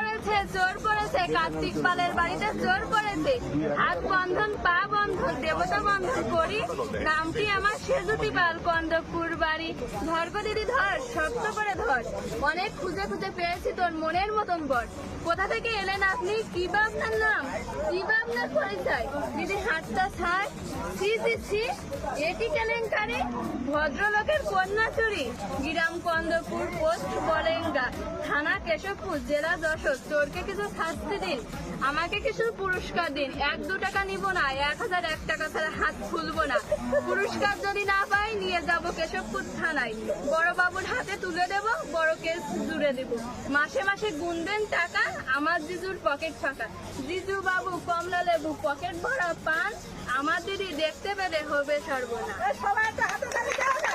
পড়েছে, চোর পড়েছে, কার্তিক পালের বাড়িতে চোর পড়েছে। হাত বন্ধন, পা বন্ধন, দেবতা বন্ধন করি, নামটি আমার সেজুতি পাল, কন্দপুর বাড়ি। ধর গো দিদি ধর, শক্ত করে ধর, অনেক খুঁজে খুঁজে পেয়েছি তোর মনের মতন বর। কোথা থেকে এলেন আপনি, কি বা আপনার নাম, কি বা আপনার পরিচয়? দিদি হাতটা ছাড়, ছি ছি ছি, এটি কেলেঙ্কারি, ভদ্রলোকের কন্যা চুরি। গ্রাম কন্দপুর, পোস্ট বলেঙ্গা, থানা কেশবপুর, জেলা যশোর। চোরকে কিছু শাস্তি দিন, আমাকে কিছু পুরস্কার দিন। 1-2 টাকা নিব না, 1001 টাকা ছাড়া হাত খুলবো না। পুরস্কার যদি না পাই, নিয়ে যাব কেশবপুর থানায়, বড় বাবুর হাতে তুলে দেব, বড় কেস জুড়ে দেব। মাসে মাসে গুনবেন টাকা, আমার জিজুর পকেট ফাঁকা। জিজু বাবু কমলা লেবু, পকেট ভরা পান, আমার দিদি দেখতে পেলে হবে সর্বনাশ। সবাই একটা হাতে তালি দাও না।